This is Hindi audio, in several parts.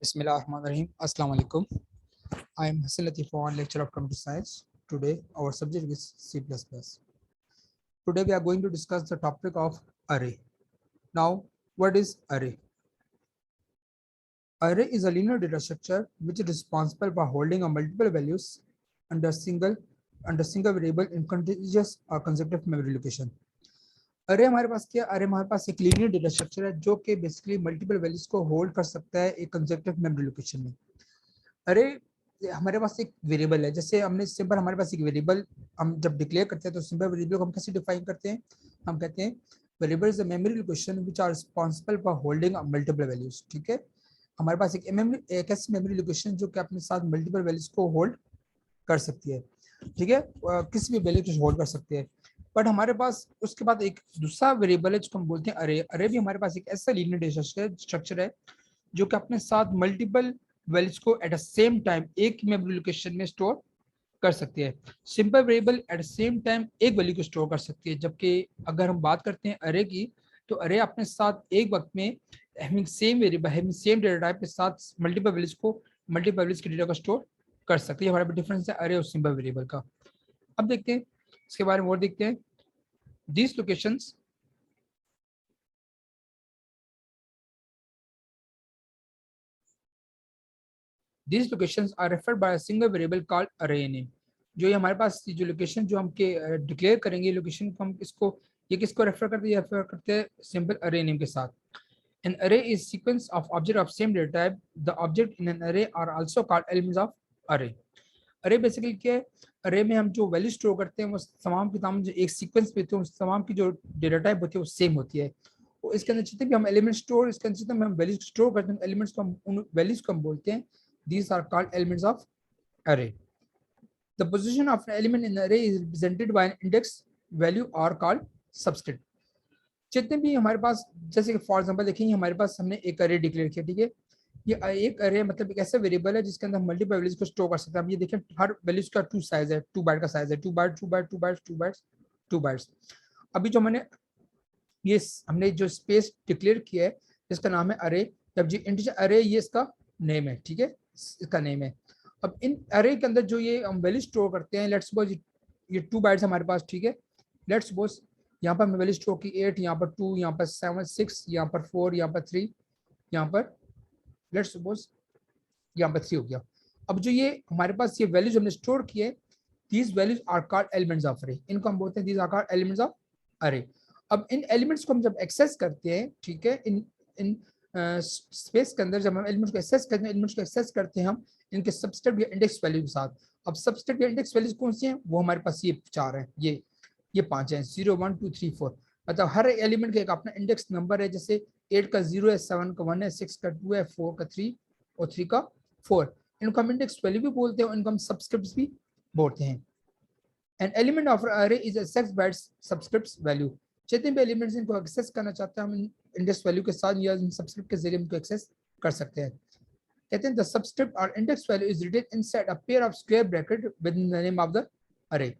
Bismillahirrahmanirrahim. Assalamu alaikum. I am Hassan Latif on lecture of computer science. Today our subject is C++. Today we are going to discuss the topic of array. Now, what is array? Array is a linear data structure which is responsible for holding a multiple values under single variable in contiguous or consecutive memory location. अरे हमारे पास क्या अरे हमारे पास एक लीनियर डेटा स्ट्रक्चर है जो कि बेसिकली मल्टीपल वैल्यूज को होल्ड कर सकता है एक कंसेक्टिव मेमोरी लोकेशन में। अरे हमारे पास एक वेरिएबल है, जैसे हमने सिंपल हमारे पास एक वेरिएबल हम जब डिक्लेयर करते हैं तो सिंपल वेरिएबल को हम कैसे डिफाइन करते हैं? हम कहते हैं variable is a memory location which are responsible for holding multiple values. ठीक है, हमारे पास एक ऐसी मेमोरी लोकेशन जो कि अपने साथ मल्टीपल वैल्यूज को होल्ड कर सकती है। ठीक है, किसी भी वैल्यू को होल्ड कर सकती है। बट हमारे पास उसके बाद एक दूसरा वेरिएबल है जिसको हम बोलते हैं अरे। अरे भी हमारे पास एक ऐसा लीनियर डेटा स्ट्रक्चर है जो कि अपने साथ मल्टीपल वैल्यूज को एट द सेम टाइम एक मेमोरी लोकेशन में स्टोर कर सकती है। Simple variable at the same time एक वैल्यू को स्टोर कर सकती है, जबकि अगर हम बात करते हैं अरे की तो अरे अपने साथ एक वक्त में having same variable having same data type के साथ मल्टीपल वैल्यूज के डेटा को स्टोर कर सकती है। हमारे पास डिफरेंस है अरे और सिंपल वेरिएबल का। अब देखते हैं इसके बारे में और देखते हैं। These locations are referred by a single variable called array name। जो ये हमारे पास जो लोकेशन जो हम के डिक्लेयर करेंगे लोकेशन को हम इसको ये किसको रेफर करते हैं? रेफर करते हैं सिंपल अरे नेम के साथ। An array is sequence of object of same data type. The object in an array are also called elements of array। अरे बेसिकली क्या है? अरे में हम जो वैल्यू स्टोर करते हैं वो तमाम की तमाम जो एक सीक्वेंस पे होते हैं तमाम की जो डेटा टाइप होती है वो सेम होती है। वो इसके अंदर जितने भी हम एलिमेंट स्टोर इसके अंदर जितने हम वैल्यूज स्टोर करते हैं एलिमेंट्स को हम उन वैल्यूज को हम बोलते हैं these are called elements of array। The position of an element in the array is represented by an index value or called subscript। जितने भी हमारे पास जैसे कि फॉर एग्जांपल देखेंगे हमारे पास हमने एक अरे डिक्लेयर किया। ठीक है, ये एक अरे मतलब एक ऐसा वेरिएबल है जिसके अंदर मल्टीपल वैल्यूज को स्टोर कर सकते हैं। अब ये देखें हर वैल्यूज का 2 साइज है, 2 बाइट का साइज है, 2 byte 2 byte 2 byte 2 byte 2 bytes. अभी जो हमने जो स्पेस डिक्लेयर किया है इसका नाम है अरे। जब जी इंटीजर अरे ये इसका नेम है। ठीक है, इसका नेम है। अब इन अरे के अंदर जो ये हम वैल्यू स्टोर करते हैं, लेट्स सपोज ये 2 बाइट्स हमारे पास। ठीक है, लेट्स सपोज यहाँ पर हमने वैल्यू स्टोर की 8, यहाँ पर 2, यहाँ पर 7 6, यहाँ पर 4, यहाँ पर 3, यहाँ पर लेट्स सपोज यहाँ पर 3 हो गया। अब जो ये हमारे पास ये वैल्यूज हमने स्टोर किए these values are called elements of array। इनको हम बोलते हैं these are called elements of array। अब इन एलिमेंट्स को हम जब एक्सेस करते हैं, ठीक है, इन इन स्पेस के अंदर जब हम एलिमेंट्स को एक्सेस करते हैं एलिमेंट्स को एक्सेस करते हैं हम इनके सबस्क्रिप्ट या इंडेक्स वैल्यू के साथ। अब सबस्क्रिप्ट या इंडेक्स वैल्यूज कौन सी हैं? वो हमारे पास ये 4 हैं, ये 5 हैं, 0 1 2 3 4। मतलब हर एलिमेंट का एक अपना इंडेक्स नंबर है। जैसे 8 का 0 है, 7 का 1 है, 6 का 2 है, 4 का 3 और 3 का 4। इनको हम इंडेक्स वैल्यू भी बोलते हैं, इनको हम सबस्क्रिप्ट्स भी बोलते हैं। An element of array is a 6 bytes subscripts value। जितने भी एलिमेंट्स इनको एक्सेस करना चाहते हैं हम इंडेक्स वैल्यू के साथ या इन सबस्क्रिप्ट के जरिए इनको एक्सेस कर सकते हैं। कहते हैं द सबस्क्रिप्ट और index value is written inside a pair of square bracket with the name of the array.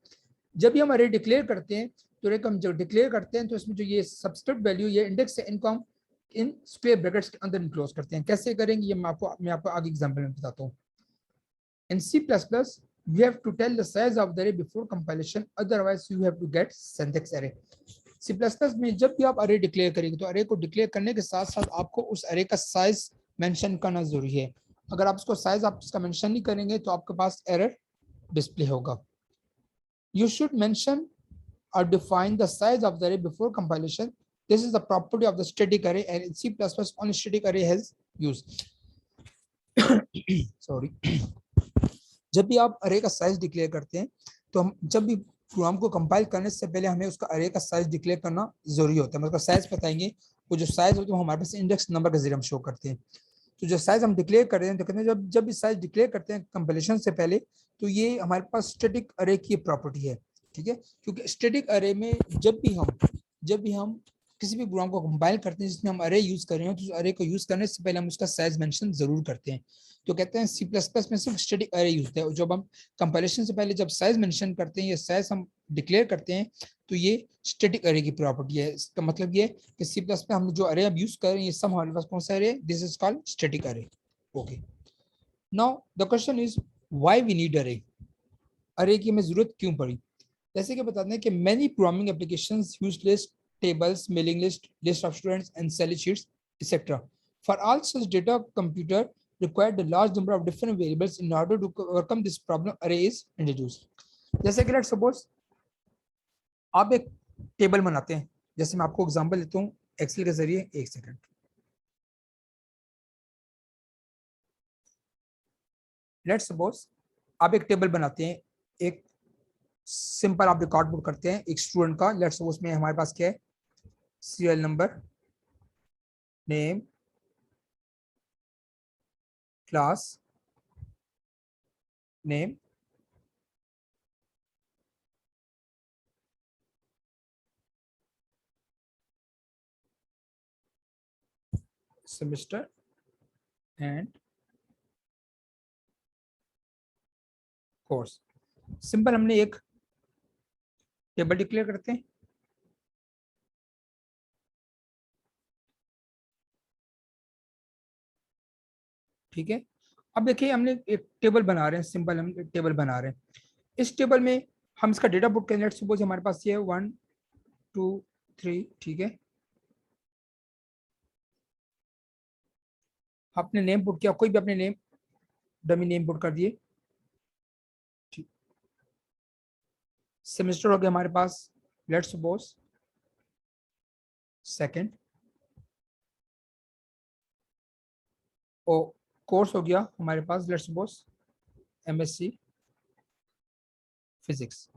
जब भी हम अरे डिक्लेयर करते हैं तो एक हम जो डिक्लेयर करते हैं तो इसमें जो ये सबस्क्रिप्ट वैल्यू ये इंडेक्स है इनको हम इन स्क्वायर ब्रैकेट्स के अंदर इनक्लोज करते हैं। कैसे करेंगे ये मैं आपको आगे एग्जांपल में बताता हूँ। In C++, we have to tell the size of the array before compilation, otherwise you have to get syntax array। C++ में जब भी आप अरे डिक्लेयर करेंगे तो अरे को डिक्लेयर करने के साथ साथ आपको उस अरे का साइज मेंशन करना जरूरी है। अगर आप उसको साइज आप उसका मेंशन नहीं करेंगे तो आपके पास एरर डिस्प्ले होगा। You should mention or define the size of the array before compilation। This is the property of the static array and in C++ only static array has used। Sorry। जब भी आप अरे का साइज डिक्लेयर करते हैं तो हम जब भी प्रोग्राम को कंपाइल करने से पहले हमें उसका अरे का साइज डिक्लेयर करना जरूरी होता है। मतलब साइज बताएंगे, वो जो साइज होता है वो हमारे पास इंडेक्स नंबर के जरिए हम शो करते हैं। तो जो साइज हम डिक्लेयर कर रहे हैं तो कहते हैं जब भी साइज डिक्लेयर करते हैं कंपाइलेशन से पहले तो ये हमारे पास स्टैटिक अरे की प्रॉपर्टी है। ठीक है, क्योंकि स्टैटिक अरे में जब भी हम किसी भी प्रोग्राम को कंपाइल करते हैं जिसमें हम अरे यूज कर रहे हैं तो उस अरे को यूज करने से पहले हम उसका साइज मेंशन जरूर करते हैं। तो कहते हैं C++ में सिर्फ स्टैटिक अरे यूज है। जब हम कंपाइलेशन से पहले जब साइज मेंशन करते हैं या साइज हम डिक्लेयर करते हैं तो ये स्टैटिक अरे की प्रॉपर्टी है। इसका मतलब ये कि C++ में हम जो अरे अब यूज कर रहे हैं ये सब हमारे पास कौन सा array? This is called static array. Okay, now the question is why we need array, array की हमें जरूरत क्यों पड़ी। जैसे कि बताते हैं कि many programming applications use list, tables, mailing list, list of students and salary sheets etc. For all such data, computer required a large number of different variables. In order to overcome this problem, array is introduced. जैसे कि लेट्स सपोज आप एक टेबल बनाते हैं, जैसे मैं आपको एग्जांपल देता हूँ एक्सेल के जरिए, एक सेकंड। लेट्स सपोज आप एक टेबल बनाते हैं, एक सिंपल आप रिकॉर्ड पुट करते हैं एक स्टूडेंट का। लेट्स सपोज में हमारे पास क्या है, serial number, name, class name, semester and course. Simple हमने एक टेबल डिक्लेयर करते हैं, ठीक है। अब देखिए हमने एक टेबल बना रहे हैं, सिंपल हम एक टेबल बना रहे हैं। इस टेबल में हम इसका डेटा पुट करें, लेट्स सपोज हमारे पास ये है 1 2 3, ठीक है। आपने नेम पुट किया, कोई भी अपने नेम, डमी नेम पुट कर दिए, ठीक। सेमेस्टर हो गया हमारे पास, लेट्स सपोज सेकंड, और कोर्स हो गया हमारे पास, लेट्स सपोज एमएससी फिजिक्स,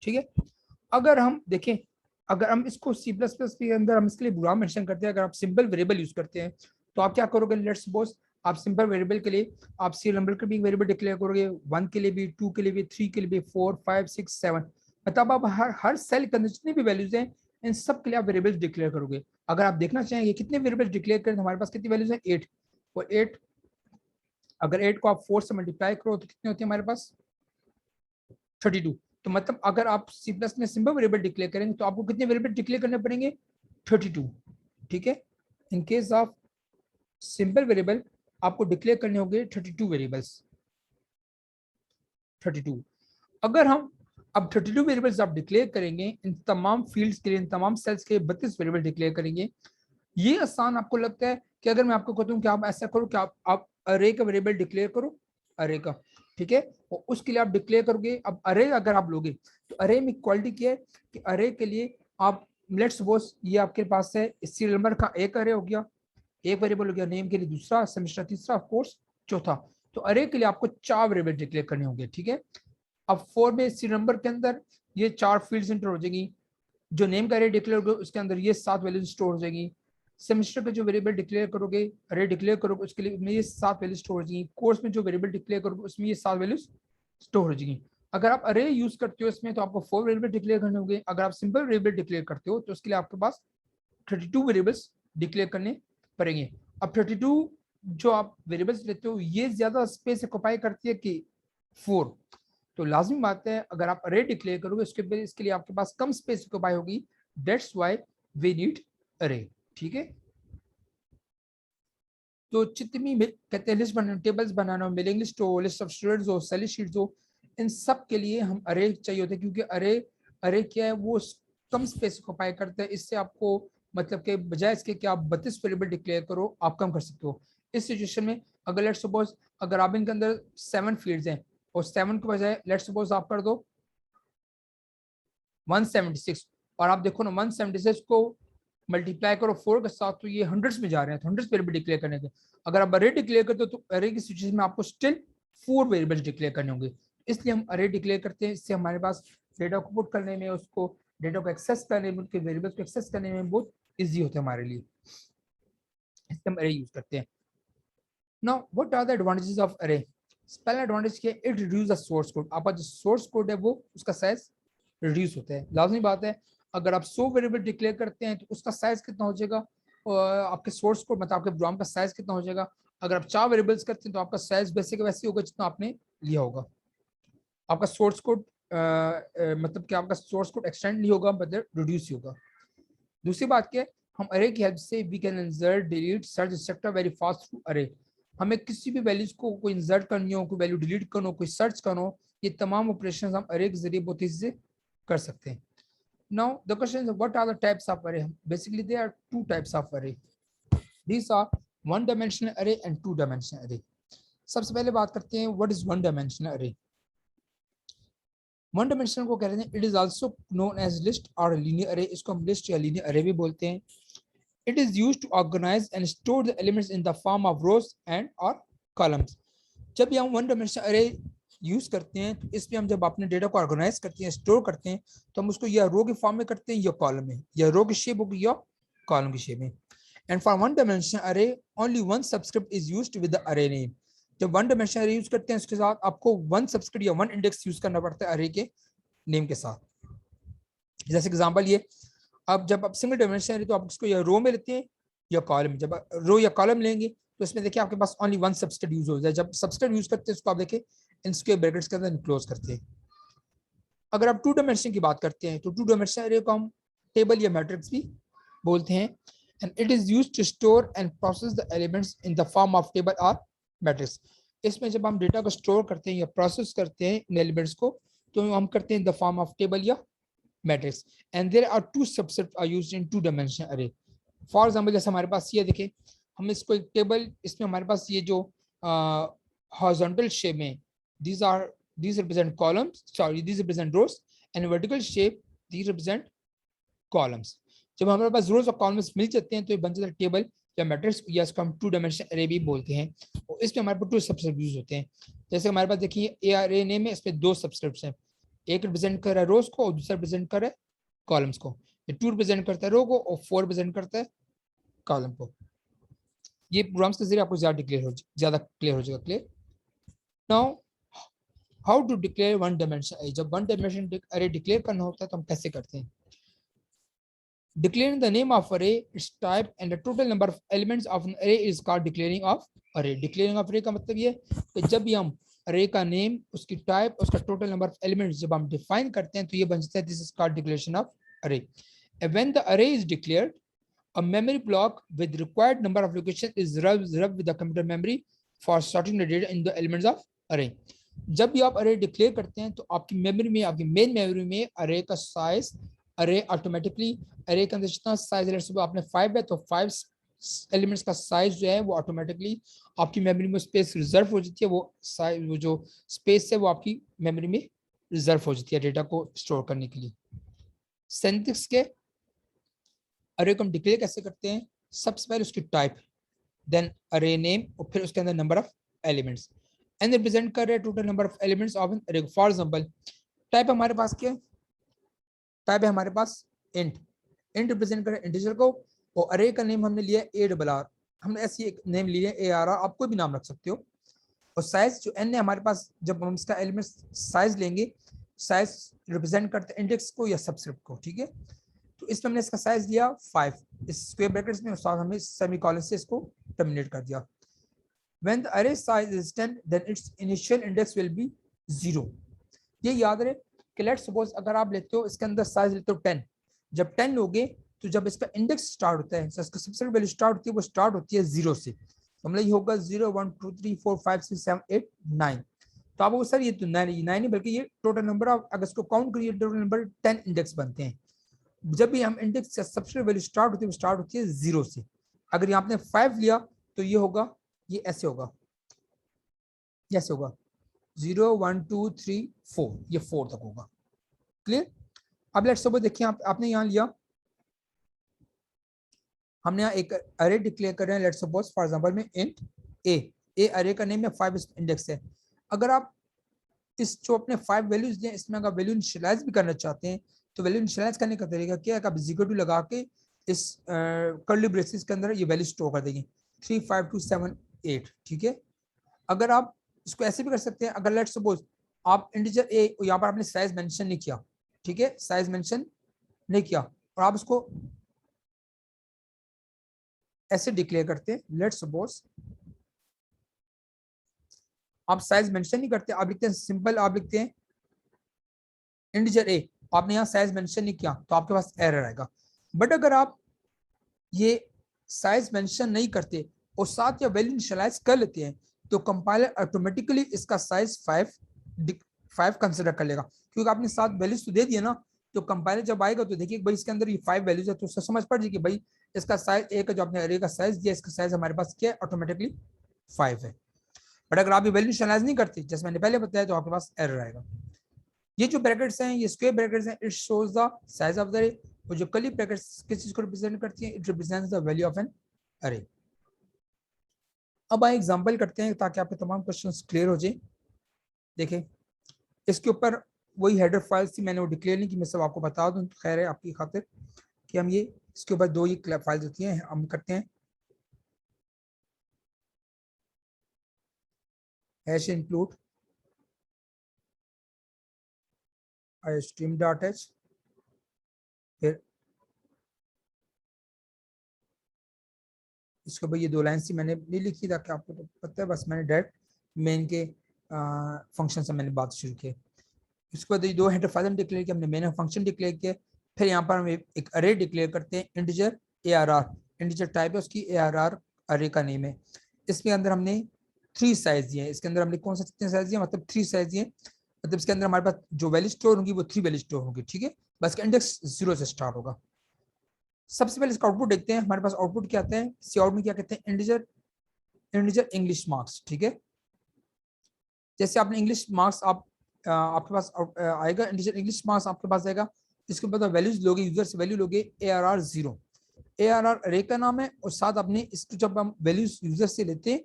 ठीक है। अगर हम देखें, अगर हम इसको सी प्लस प्लस के अंदर हम इसके लिए प्रोग्राम मेंशन करते हैं, अगर आप सिंपल वेरिएबल यूज करते हैं तो आप क्या करोगे, लेट्स सपोज आप सिंपल वेरिएबल के लिए आप सी नंबर के भी वेरिएबल डिक्लेयर करोगे, 1 के लिए भी, 2 के लिए भी, 3 के लिए भी, 4 5 6 7, मतलब आप हर सेल के अंदर जितनी भी वैल्यूज हैं इन सब के लिए आप वेरिएबल्स डिक्लेयर करोगे। अगर आप देखना चाहेंगे कितने वेरिएबल्स डिक्लेयर करें तो हमारे पास कितनी वैल्यूज हैं, 8। और 8, अगर 8 को आप 4 से मल्टीप्लाई करो तो कितने होते हैं हमारे पास, 32। तो मतलब अगर आप सी प्लस में सिंपल वेरिएबल डिक्लेयर करेंगे तो आपको कितने वेरिएबल डिक्लेयर करने पड़ेंगे, 32, ठीक है। In case of simple variable आपको डिक्लेयर करने होंगे 32 वेरिएबल्स, 32। अगर हम अब 32 वेरिएबल्स आप डिक्लेयर करेंगे इन तमाम फील्ड्स के लिए, इन तमाम सेल्स के 32 वेरिएबल डिक्लेयर करेंगे। ये आसान आपको लगता है कि अगर मैं आपको कहता हूँ कि आप ऐसा करो कि आप अरे का वेरिएबल डिक्लेयर करो, अरे का, ठीक है। और उसके लिए आप डिक्लेयर करोगे, अब अरे अगर आप लोगे तो अरे में क्वालिटी क्या है कि अरे के लिए आप लेट्स सपोज ये आपके पास है सीरियल नंबर का एक अरे हो गया, एक वेरिएबल हो गया, नेम के लिए दूसरा, सेमेस्टर तीसरा, कोर्स चौथा। तो अरे के लिए आपको 4 वेरिएबल डिक्लेयर करने होंगे, ठीक है। अब 4 में सीरियल नंबर के अंदर ये 4 फील्ड्स एंटर हो जाएंगी, जो नेम का अरे डिक्लेयर करोगे उसके अंदर ये 7 वैल्यूज स्टोर हो जाएगी, सेमेस्टर पे जो वेरिएबल डिक्लेयर करोगे, अरे डिक्लेयर करोगे उसके लिए उसमें ये 7 वैल्यूज स्टोर हो जाएंगी, कोर्स में जो वेरिएबल डिक्लेयर करोगे उसमें ये 7 वैल्यूज स्टोर हो जाएंगी। अगर आप अरे यूज करते हो इसमें तो आपको 4 वेरिएबल डिक्लेयर करने होंगे, अगर आप सिंपल वेरिएबल डिक्लेयर करते हो तो उसके लिए आपके पास 32 वेरिएबल्स डिक्लेयर करने पड़ेंगे। अब 32 जो आप वेरिएबल्स लेते हो ये ज्यादा स्पेस ऑक्युपाई करती है कि 4, तो लाजमी बात है अगर आप अरे डिक्लेयर करोगे इसके लिए आपके पास कम स्पेस ऑक्युपाई होगी, दैट्स व्हाई वी नीड अरे, ठीक है। तो जितनी कहते हैं लिस्ट बनाना, टेबल्स बनाना हो, मेलिंग लिस्ट हो, लिस्ट ऑफ स्टूडेंट्स हो, सैलरी शीट्स हो, इन सब के लिए हम अरे चाहिए होते हैं, क्योंकि अरे अरे क्या है वो कम स्पेस ऑक्युपाई करता है। इससे आपको मतलब के बजाय इसके कि आप 32 वेरिएबल डिक्लेयर करो आप कम कर सकते हो। इस सिचुएशन में अगर लेट्स सपोज अगर आप इनके अंदर 7 फील्ड्स हैं और 7 के बजाय लेट्स सपोज आप कर दो 176, और आप देखो ना 176 को मल्टीप्लाई करो 4 के साथ तो ये हंड्रेड्स में जा रहे हैं, तो हंड्रेड्स वेरिएबल डिक्लेयर करने के। अगर आप अरे डिक्लेयर करते हो तो अरे की सिचुएशन में आपको स्टिल 4 वेरिएबल डिक्लेयर करने होंगे, इसलिए हम अरे डिक्लेयर करते हैं। इससे हमारे पास डेटा को पुट करने में, उसको डेटा को एक्सेस करने में, उनके वेरिएबल्स को एक्सेस करने में बहुत ईजी होता है हमारे लिए, इसलिए हम अरे यूज करते हैं। Now what are the advantages of array. पहला एडवांटेज क्या है, it reduce the source code. आपका जो सोर्स कोड है वो उसका साइज रिड्यूस होता है। लाजमी बात है अगर आप 100 वेरिएबल डिक्लेयर करते हैं तो उसका साइज कितना हो जाएगा, आपके सोर्स कोड मतलब आपके प्रोग्राम का साइज कितना हो जाएगा। अगर आप 4 वेरिएबल्स करते हैं तो आपका साइज वैसे का वैसे होगा जितना आपने लिया होगा। आपका सोर्स कोड मतलब कि आपका सोर्स कोड एक्सटेंड नहीं होगा, मतलब रिड्यूस ही होगा। दूसरी बात क्या है, हम अरे की हेल्प से we can insert delete search etcetera very fast through array. हमें किसी भी वैल्यूज को कोई इंसर्ट करनी हो, कोई वैल्यू डिलीट करना हो, कोई सर्च करना हो, ये तमाम ऑपरेशन हम अरे के जरिए बहुत तेजी से कर सकते हैं। Now the question is what are the types of array. Basically there are two types of array, these are one dimensional array and two dimensional array. सबसे पहले बात करते हैं what is one dimensional array. One dimensional को कहते हैं it is also known as list और लीनियर अरे। इसको हम लिस्ट या लीनियर अरे भी बोलते हैं। It is used to organize and store the elements in the form of rows and और कॉलम्स। जब भी हम वन डायमेंशनल अरे यूज करते हैं तो इसमें हम जब अपने डेटा को ऑर्गेनाइज करते हैं, स्टोर करते हैं, तो हम उसको या रो के फॉर्म में करते हैं या कॉलम में, या रो की शेप होगी या कॉलम की शेप में। एंड फॉर वन डायमेंशनल अरे only one subscript is used with the अरे नेम। जब वन डायमेंशनल अरे यूज करते हैं उसके साथ आपको वन सबस्क्रिप्ट या वन इंडेक्स यूज करना पड़ता है अरे के नेम के साथ। जैसे एग्जांपल ये, अब जब आप सिंगल डायमेंशनल अरे तो आप इसको या रो में लेते हैं या कॉलम। जब रो या कॉलम लेंगे तो इसमें देखिए आपके पास ओनली वन सबस्क्रिप्ट यूज हो जाए। जब सबस्क्रिप्ट यूज करते हैं उसको आप देखिए इन स्क्वायर ब्रैकेट्स के अंदर इनक्लोज करते हैं। अगर आप टू डायमेंशन की बात करते हैं तो टू डायमेंशनल अरे को हम टेबल या मैट्रिक्स भी बोलते हैं। And it is used to store and process the elements in the form of table और मैट्रिक्स। इसमें जब हम डेटा को स्टोर करते हैं या प्रोसेस करते हैं इन एलिमेंट्स को तो हम करते हैं in the form of table या matrix. And there are two subset are used in two dimensional array. For example जैसे हमारे पास ये देखिए, हम इसको एक टेबल, इसमें हमारे पास ये जो हॉरिजॉन्टल शेप में these represent columns, sorry these represent rows, and vertical shape these represent columns। जब हमारे पास रोज और कॉलम्स मिल जाते हैं तो ये बन जाता है टेबल या मैट्रिक्स, या इसको हम टू डायमेंशनल अरे भी बोलते हैं। और इसमें हमारे पास टू सबस्क्रिप्ट यूज होते हैं। जैसे हमारे पास देखिए ए अरे नेम है, इसमें दो सबस्क्रिप्ट्स हैं, एक रिप्रेजेंट कर रहा है रोज को और दूसरा रिप्रेजेंट कर रहा है कॉलम्स को। ये टू रिप्रेजेंट करता है रो को और फोर रिप्रेजेंट करता है कॉलम को। ये प्रोग्राम्स के जरिए आपको ज्यादा क्लियर हो जाएगा। Clear. Now how to declare one dimension array. जब वन डायमेंशन अरे डिक्लेयर करना होता है तो हम कैसे करते हैं। Declaring the name of array, its type and the total number of elements of an array is called declaring of array। Declaring of array का मतलब ये कि जब भी हम array का नेम, उसकी टाइप, उसका टोटल नंबर ऑफ एलिमेंट्स जब हम डिफाइन करते हैं तो ये बन जाता है this is called declaration of array। And when the array is declared, a memory block with required number of locations is reserved with the computer memory for sorting the data in the elements of array। जब भी आप array डिक्लेयर करते हैं तो आपकी मेमोरी में, आपकी मेन मेमोरी में array का साइज, अरे ऑटोमेटिकली अरे का जितना साइज है, सुबह आपने 5 है तो 5 एलिमेंट्स का साइज जो है वो ऑटोमेटिकली आपकी मेमोरी में स्पेस रिजर्व हो जाती है। वो साइज, वो जो स्पेस है वो आपकी मेमोरी में रिजर्व हो जाती है डेटा को स्टोर करने के लिए। सिंटैक्स के अरे को हम डिक्लेयर कैसे करते हैं, सबसे पहले उसकी टाइप, देन अरे नेम और फिर उसके अंदर number of elements, and represent कर रहे हैं total number of elements of an array. For example type हमारे पास क्या है, टाइप है हमारे पास इंट। इंट रिप्रेजेंट करें इंटीजर को, और अरे का नेम हमने लिया ए डबल आर, हमने ऐसी एक नेम लिया ए आर आर, आप कोई भी नाम रख सकते हो। और साइज जो एन है हमारे पास, जब हम इसका एलिमेंट साइज लेंगे, साइज रिप्रेजेंट करते हैं इंडेक्स को या सबस्क्रिप्ट को, ठीक है। तो इसमें हमने इसका साइज लिया 5 इस स्क्वायर ब्रैकेट्स में, और हमने सेमीकोलन से इसको टर्मिनेट कर दिया। When the array size is 10 then its initial index will be 0। ये याद रहे कि लेट्स सपोज अगर आप लेते हो इसके अंदर साइज लेते हो 10, जब 10 लोगे तो जब इसका इंडेक्स स्टार्ट होता है, इसका सबसे वैल्यू स्टार्ट होती है, वो स्टार्ट होती है 0 से। तो मतलब ये होगा 0 1 2 3 4 5 6 7 8 9। तो आप वो सर ये तो 9 नहीं बल्कि ये टोटल नंबर ऑफ, अगर इसको काउंट करिए टोटल नंबर 10 इंडेक्स बनते हैं। जब भी हम इंडेक्स से सबसे वैल्यू स्टार्ट होती है, वो स्टार्ट होती है 0 से। अगर यहाँ आपने 5 लिया तो ये होगा, ये ऐसे होगा, ऐसे होगा 0 1 2 3 4, ये 4 तक होगा। क्लियर। अब लेट्स सपोज देखिए आपने यहाँ लिया, हमने यहाँ एक अरे डिक्लेयर कर रहे हैं, लेट्स सपोज फॉर एग्जांपल में इंट ए अरे का नेम है, 5 इंडेक्स है। अगर आप इस जो अपने 5 वैल्यूज दें, इसमें अगर वैल्यू इनिशियलाइज भी करना चाहते हैं तो वैल्यू इनिशियलाइज करने का तरीका क्या है, आप इक्वल टू लगा के इस कर्ली ब्रेसेस के अंदर ये वैल्यू स्टोर कर देंगे 3 5 2 7 8, ठीक है। अगर आप इसको ऐसे भी कर सकते हैं, अगर लेट्स सपोज आप इंटीजर ए, यहाँ पर आपने साइज मेंशन नहीं किया, ठीक है, साइज मेंशन नहीं किया, और आप इसको ऐसे डिक्लेयर करते हैं, लेट्स सपोज आप साइज मेंशन नहीं करते, आप लिखते हैं सिंपल, आप लिखते हैं इंटीजर ए, आपने यहाँ साइज मेंशन नहीं किया तो आपके पास एरर आएगा। बट अगर आप ये साइज मेंशन नहीं करते और साथ या वैल्यू इनिशियलाइज कर लेते हैं, तो कंपाइलर ऑटोमेटिकली इसका साइज 5 कंसिडर कर लेगा, क्योंकि आपने 7 वैल्यूज तो दे दिए ना। तो कंपाइलर जब आएगा तो देखिए भाई इसके अंदर ये 5 वैल्यूज है, तो उससे समझ पड़ जाएगी भाई इसका साइज एक जो आपने अरे का साइज दिया, इसका साइज हमारे पास क्या है, ऑटोमेटिकली 5 है। बट अगर आप ये वैल्यू इनिशियलाइज नहीं करते जैसे मैंने पहले बताया, तो आपके पास एरर आएगा। ये जो ब्रैकेट्स हैं, ये स्क्वायर ब्रैकेट्स हैं, it shows the size of the अरे। और जो कर्ली ब्रैकेट्स किस चीज को रिप्रेजेंट करती हैं, it represents the value of an array. अब आए एग्जांपल करते हैं ताकि आपके तमाम क्वेश्चंस क्लियर हो जाए। देखें, इसके ऊपर वही हेडर फाइल्स थी, मैंने वो डिक्लेयर नहीं की, मैं सब आपको बता दूं, खैर है आपकी खातिर कि हम ये इसके ऊपर दो ही फाइल्स होती हैं, हम करते हैं हैश इंक्लूड stream.h, फिर इसके ऊपर ये दो लाइन सी मैंने नहीं लिखी ताकि आपको तो पता है, बस मैंने डायरेक्ट मेन के फंक्शन से मैंने बात शुरू की। उसके बाद दो हेडर फाइल डिक्लेयर किया हमने, मेन फंक्शन डिक्लेयर किया। फिर यहाँ पर हम एक अरे डिक्लेयर करते हैं, इंटीजर ARR, इंटीजर टाइप है उसकी, ARR अरे का नेम है। इसके अंदर हमने 3 साइज दिए हैं, इसके अंदर हमने कौन सा कितने साइज दिए, मतलब 3 साइज दिए, मतलब इसके अंदर हमारे पास जो वैल्यू स्टोर होगी वो 3 वैल्यू स्टोर होगी, ठीक है। बस का इंडेक्स 0 से स्टार्ट होगा। सबसे पहले इसका आउटपुट देखते हैं, हमारे पास आउटपुट क्या आता है, सी आउट में क्या कहते हैं, इंटीजर इंटीजर इंग्लिश मार्क्स, ठीक है। जैसे आपने इंग्लिश मार्क्स आपके पास आएगा, इंटीजर इंग्लिश मार्क्स आपके पास आएगा। इसके बाद वैल्यूज लोगे, यूजर से वैल्यू लोगे, ARR 0, ARR अरे का नाम है, और साथ अपने इसको जब हम वैल्यूज यूजर से लेते हैं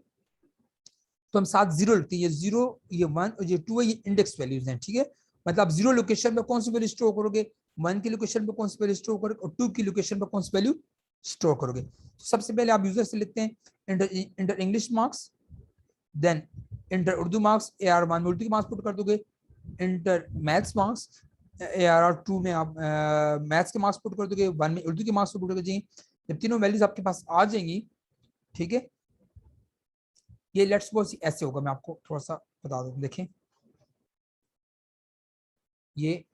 तो हम साथ 0 लिखते हैं, ये 0, ये 1 और ये 2 है, ये इंडेक्स वैल्यूज हैं, ठीक है। मतलब आप 0 लोकेशन पे कौन सी वैल्यू स्टोर करोगे, 1 की लोकेशन पे कौन सी वैल्यू स्टोर करोगे, और 2 की लोकेशन पे कौन सी वैल्यू स्टोर करोगे। तो सबसे पहले आप यूजर से लेते हैं enter English marks, then enter Urdu marks, AR1 में उर्दू के मार्क्स पुट कर दोगे, इंटर मैथ्स मार्क्स, ARR2 में आप मैथ्स के मार्क्स पुट कर दोगे, 1 में उर्दू के मार्क्स पुट कर दोगे। जब तीनों वैल्यूज आपके पास आ जाएंगी, ठीक है, ये लेट्स सपोज ऐसे होगा, मैं आपको थोड़ा सा बता दूं, देखें ये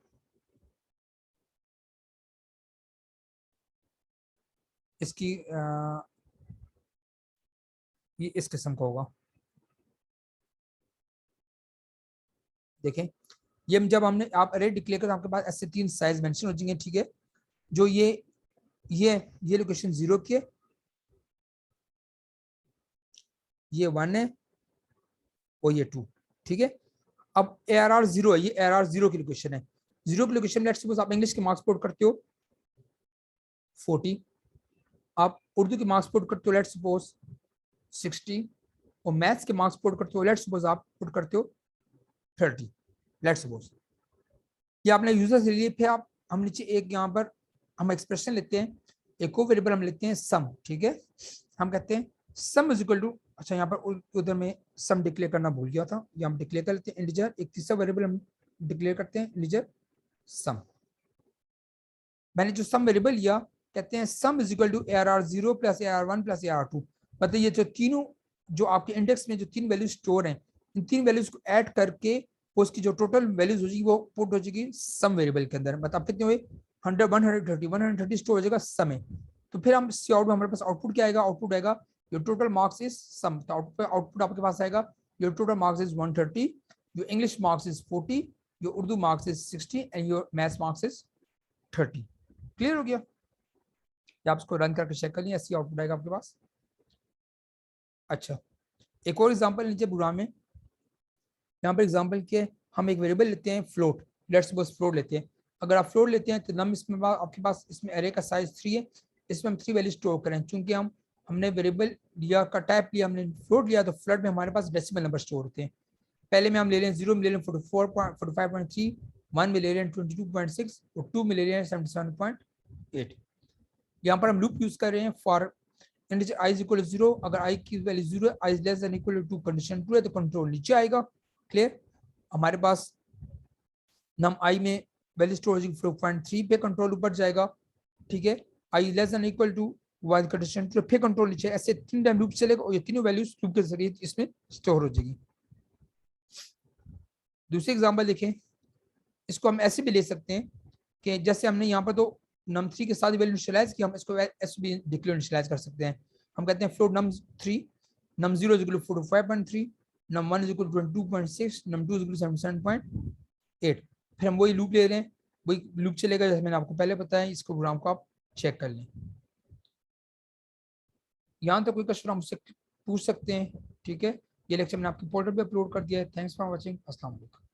इसकी ये इस किस्म का होगा। देखें, ये जब हमने आप अरे डिक्लेयर कर, आपके पास ऐसे 3 साइज मेंशन हो जाएंगे, ठीक है। जो ये लोकेशन 0 की है, ये 1 है और ये 2, ठीक है। अब ARR 0 है, ये ARR 0 की लोकेशन है। 0 की लोकेशन लेट्स सपोज आप इंग्लिश के मार्क्स पुट करते हो 40, आप उर्दू के मार्क्स पुट करते हो लेट्स सपोज 60, और मैथ्स के मार्क्स पुट करते हो लेट्स सपोज आप पुट करते हो 30, लेट्स सपोज। ये आपने यूजर से लिए, फिर आप हम नीचे एक यहाँ पर हम एक्सप्रेशन लेते हैं, एक और वेरिएबल हम लेते हैं सम, ठीक है। हम कहते हैं सम इज इक्वल टू, अच्छा यहाँ पर उधर में सम डिक्लेयर करना भूल गया था, ये हम डिक्लेयर कर लेते हैं इंटीजर, एक तीसरा वेरिएबल हम डिक्लेयर करते हैं इंटीजर सम। मैंने जो सम वेरिएबल लिया, कहते हैं sum is equal to ARR 0 plus AR1 plus AR2, मतलब ये जो तीनों जो आपके इंडेक्स में जो 3 वैल्यूज स्टोर हैं, इन 3 वैल्यूज को ऐड करके उसकी जो टोटल वैल्यूज हो जाएगी वो पुट हो जाएगी सम वेरिएबल के अंदर। मतलब कितने हुए, 100, 130 स्टोर हो जाएगा सम में। तो फिर हम सी आउट में हमारे पास आउटपुट क्या आएगा, आउटपुट आएगा your total marks is sum, तो आउटपुट आपके पास आएगा your total marks is 130, your English marks is 40, your Urdu marks is 60 and your maths marks is 30। Clear हो गया, या आप इसको रन करके चेक कर लिया, ऐसी आउटपुट आएगा आपके पास। अच्छा, एक और एग्जांपल लीजिए प्रोग्राम में, यहाँ पर एग्जांपल के हम एक वेरिएबल लेते हैं फ्लोट, लेट्स सपोज फ्लोट लेते हैं। अगर आप फ्लोट लेते हैं तो नम इसमें आपके पास इसमें एरे का साइज 3 है, इसमें हम 3 वैल्यू स्टोर करें, चूंकि हमने वेरिएबल लिया का टाइप लिया, हमने फ्लोट लिया, तो फ्लोट में हमारे पास डेसिमल नंबर स्टोर होते हैं। पहले में हम ले लें 0 में ले लें 45.3, 1 में ले लें 22.6 और 2 में ले लें 77.8। यहाँ पर हम लूप यूज कर रहे हैं for integer i is equal to 0, अगर i की वैल्यू 0 है, i is less than equal to 2, condition true है तो कंट्रोल नीचे आएगा। क्लियर, हमारे पास नम i में वैल्यू स्टोर हो जाएगी 4.3 पे, कंट्रोल ऊपर जाएगा, ठीक है। i less than equal to 1, condition true, फिर कंट्रोल नीचे, ऐसे 3 टाइम लूप चलेगा और ये तीनों वैल्यूज लूप के जरिए इसमें स्टोर हो जाएगी। दूसरी एग्जांपल देखें, इसको हम ऐसे भी ले सकते हैं कि जैसे हमने यहाँ पर तो num3 के साथ वैल्यू इनिशियलाइज की हम इसको एस बी डिक्लेयर इनिशियलाइज कर सकते हैं। हम कहते हैं float num3 num0 is equal to 45.3 num1 is equal to 22.6 num2 is equal to 77.8। फिर हम वही लूप ले रहे हैं, वही लूप चलेगा जैसे मैंने आपको पहले बताया। इसको प्रोग्राम को आप चेक कर लें। यहाँ तक कोई क्वेश्चन हम मुझसे पूछ सकते हैं। ठीक है, ये लेक्चर मैंने आपके पोर्टल पे अपलोड कर दिया है। Thanks for watching. अस्सलाम वालेकुम।